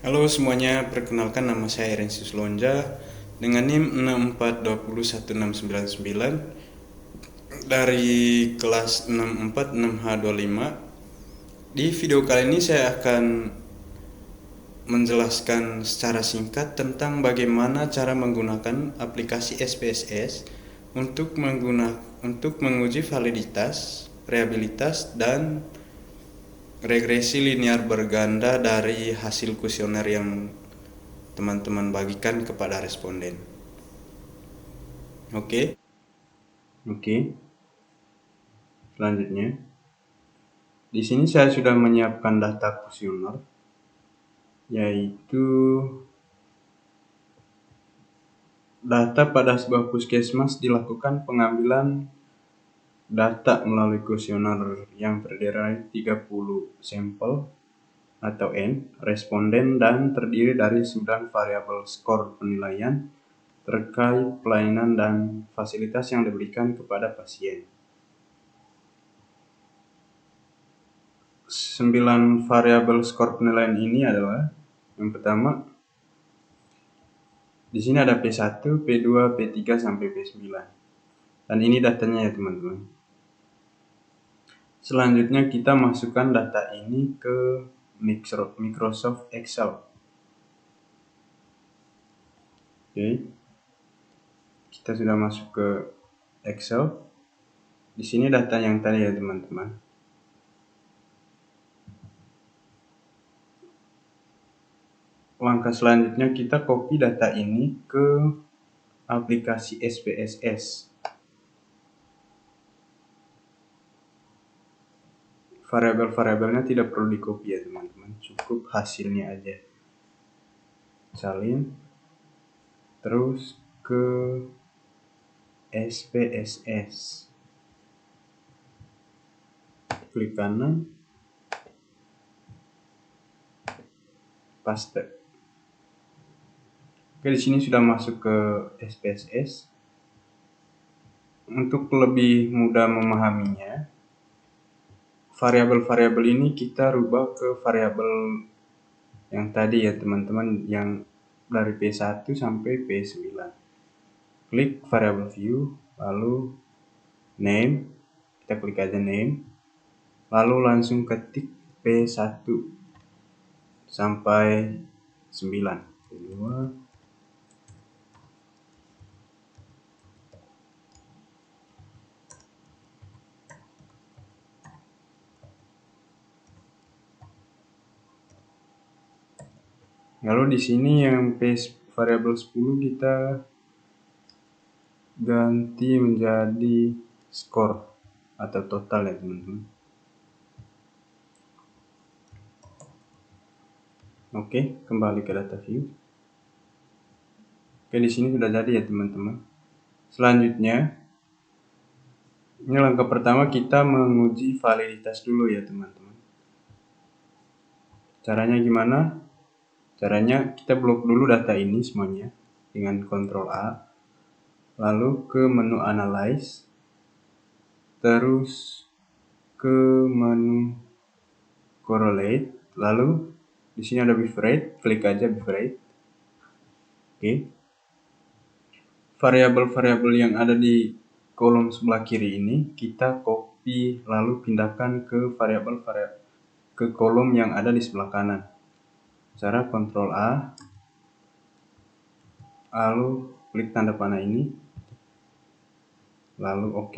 Halo semuanya, perkenalkan nama saya Erensius Lonja dengan NIM 6420169 dari kelas 646H25. Di video kali ini saya akan menjelaskan secara singkat tentang bagaimana cara menggunakan aplikasi SPSS untuk menguji validitas, reliabilitas, dan regresi linear berganda dari hasil kuesioner yang teman-teman bagikan kepada responden. Oke. Selanjutnya, di sini saya sudah menyiapkan data kuesioner, yaitu data pada sebuah puskesmas dilakukan pengambilan data melalui kuesioner yang terdiri dari 30 sampel atau N responden dan terdiri dari 9 variabel skor penilaian terkait pelayanan dan fasilitas yang diberikan kepada pasien. 9 variabel skor penilaian ini adalah yang pertama, di sini ada P1, P2, P3 sampai P9. Dan ini datanya ya teman-teman. Selanjutnya kita masukkan data ini ke Microsoft Excel. Oke. Kita sudah masuk ke Excel. Di sini data yang tadi ya teman-teman. Langkah selanjutnya kita copy data ini ke aplikasi SPSS. Variabel-variabelnya tidak perlu di copy ya teman-teman, cukup hasilnya aja. Salin, terus ke SPSS, klik kanan, paste. Oke, di sini sudah masuk ke SPSS. Untuk lebih mudah memahaminya, variabel-variabel ini kita rubah ke variabel yang tadi ya teman-teman, yang dari P1 sampai P9. Klik variabel view, lalu name, kita klik aja name, lalu langsung ketik P1 sampai 9. Lalu di sini yang variabel 10 kita ganti menjadi skor atau total ya teman-teman. Oke, kembali ke data view. Oke, di sini sudah jadi ya teman-teman. Selanjutnya, ini langkah pertama kita menguji validitas dulu ya teman-teman. Caranya gimana? Caranya kita blok dulu data ini semuanya dengan Ctrl A, lalu ke menu Analyze, terus ke menu Correlate, lalu di sini ada bitrate, klik aja bitrate. Oke. Variabel-variabel yang ada di kolom sebelah kiri ini kita copy lalu pindahkan ke ke kolom yang ada di sebelah kanan. Cara Ctrl A, lalu klik tanda panah ini, lalu OK.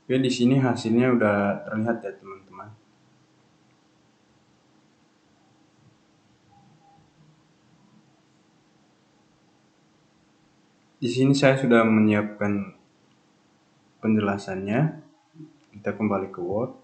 Oke, di sini hasilnya udah terlihat ya teman-teman. Di sini saya sudah menyiapkan penjelasannya. Kita kembali ke Word.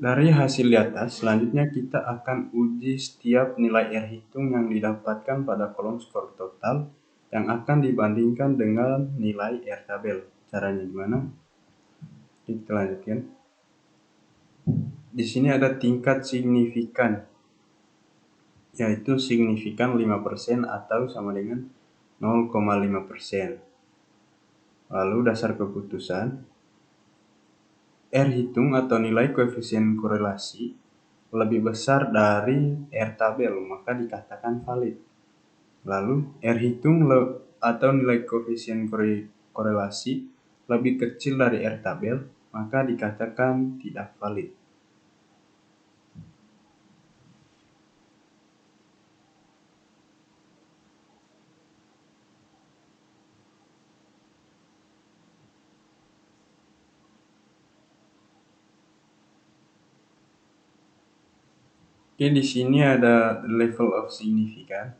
Dari hasil di atas, selanjutnya kita akan uji setiap nilai R hitung yang didapatkan pada kolom skor total yang akan dibandingkan dengan nilai R tabel. Caranya gimana? Kita lanjutkan. di sini ada tingkat signifikan, yaitu signifikan 5% atau sama dengan 0,5%. Lalu dasar keputusan, R hitung atau nilai koefisien korelasi lebih besar dari R tabel, maka dikatakan valid. Lalu R hitung atau nilai koefisien korelasi lebih kecil dari R tabel, maka dikatakan tidak valid. Oke, di sini ada level of significance.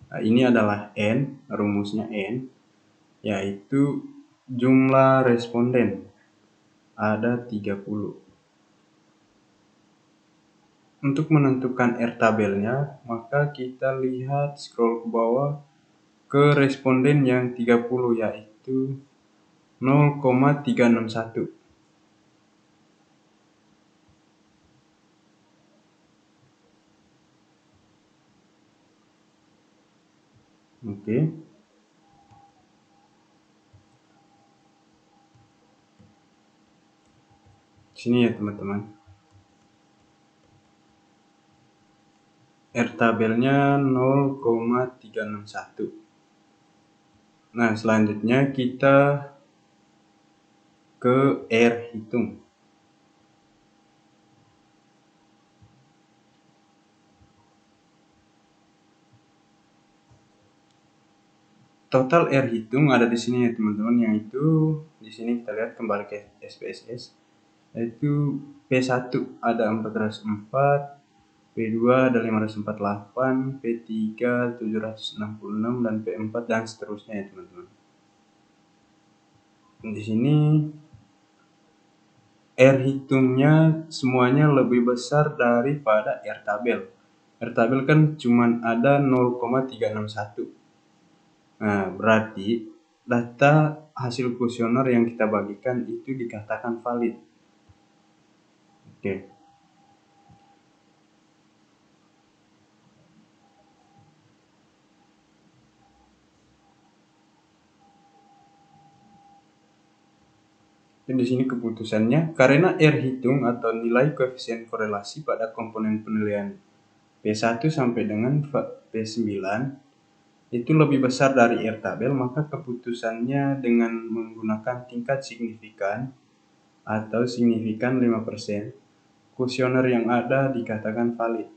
Nah, ini adalah N, rumusnya N, yaitu jumlah responden. Ada 30. Untuk menentukan R tabelnya, maka kita lihat scroll ke bawah ke responden yang 30, yaitu 0,361. Oke. Sini ya teman-teman. R tabelnya 0,361. Nah, selanjutnya kita ke R hitung. Total R hitung ada di sini ya teman-teman, yaitu di sini kita lihat kembali ke SPSS, yaitu P1 ada 404, P2 ada 548, P3 766, dan P4 dan seterusnya ya teman-teman. Di sini R hitungnya semuanya lebih besar daripada R tabel. R tabel kan cuma ada 0,361. Nah, berarti data hasil kuesioner yang kita bagikan itu dikatakan valid. Oke. Dan di sini keputusannya, karena R hitung atau nilai koefisien korelasi pada komponen penilaian P1 sampai dengan P9 itu lebih besar dari R tabel, maka keputusannya dengan menggunakan tingkat signifikan atau signifikan 5%, kuesioner yang ada dikatakan valid.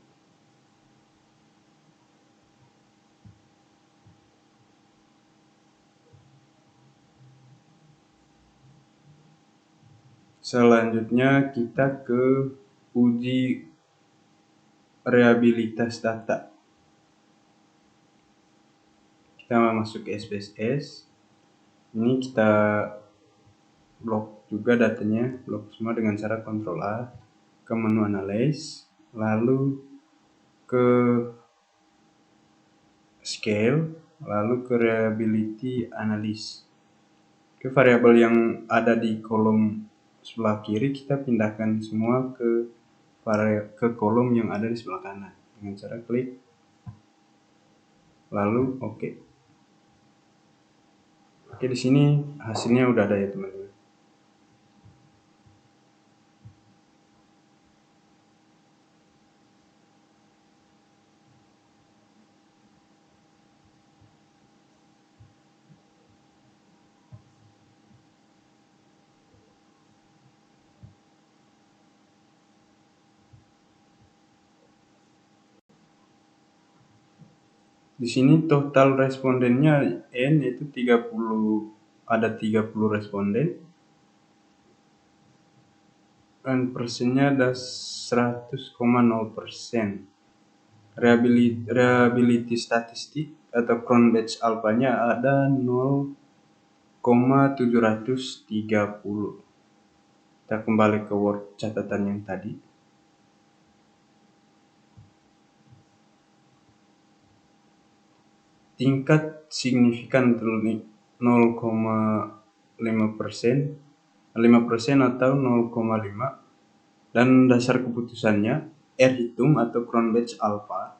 Selanjutnya kita ke uji reliabilitas data. Kita masuk ke SPSS. Ini kita blok juga datanya, blok semua dengan cara Ctrl A, ke menu analyze, lalu ke scale, lalu ke reliability analysis. Ke variabel yang ada di kolom sebelah kiri kita pindahkan semua ke kolom yang ada di sebelah kanan dengan cara klik, lalu oke. Oke, di sini hasilnya udah ada ya teman-teman. Di sini total respondennya N itu 30, ada 30 responden. Dan persennya ada 100,0%. Reliability statistik atau crown batch alpanya ada 0,730. Kita kembali ke Word catatan yang tadi. Tingkat signifikan 0,5%, 5% atau 0,5. Dan dasar keputusannya, R hitung atau Cronbach's alpha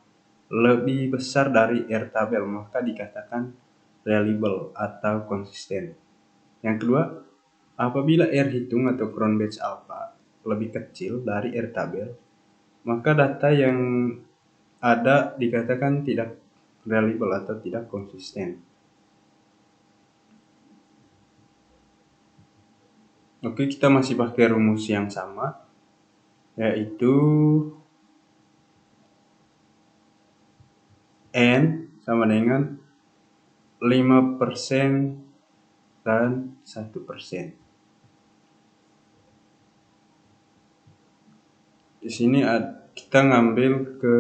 lebih besar dari R tabel, maka dikatakan reliable atau konsisten. Yang kedua, apabila R hitung atau Cronbach's alpha lebih kecil dari R tabel, maka data yang ada dikatakan tidak reliable atau tidak konsisten. Oke, kita masih pakai rumus yang sama, yaitu N sama dengan 5% dan 1%. Di sini kita ngambil ke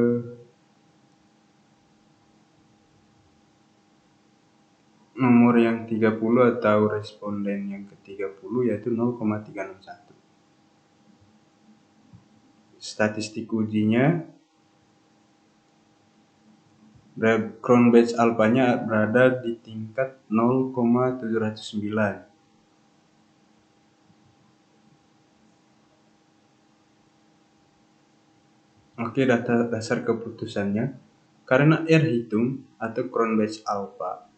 nomor yang 30 atau responden yang ke-30, yaitu 0,361. Statistik ujinya, Cronbach's alpha-nya berada di tingkat 0,709. Oke, data dasar keputusannya, karena R hitung atau Cronbach's alpha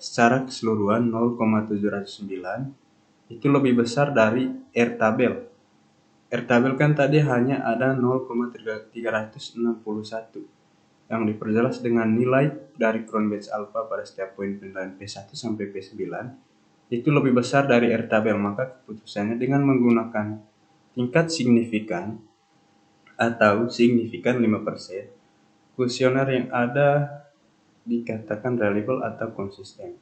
secara keseluruhan 0,709 itu lebih besar dari R tabel. R tabel kan tadi hanya ada 0,361 yang diperjelas dengan nilai dari Cronbach's alpha pada setiap poin penilaian P1 sampai P9 itu lebih besar dari R tabel, maka keputusannya dengan menggunakan tingkat signifikan atau signifikan 5%, kuesioner yang ada dikatakan reliable atau konsisten.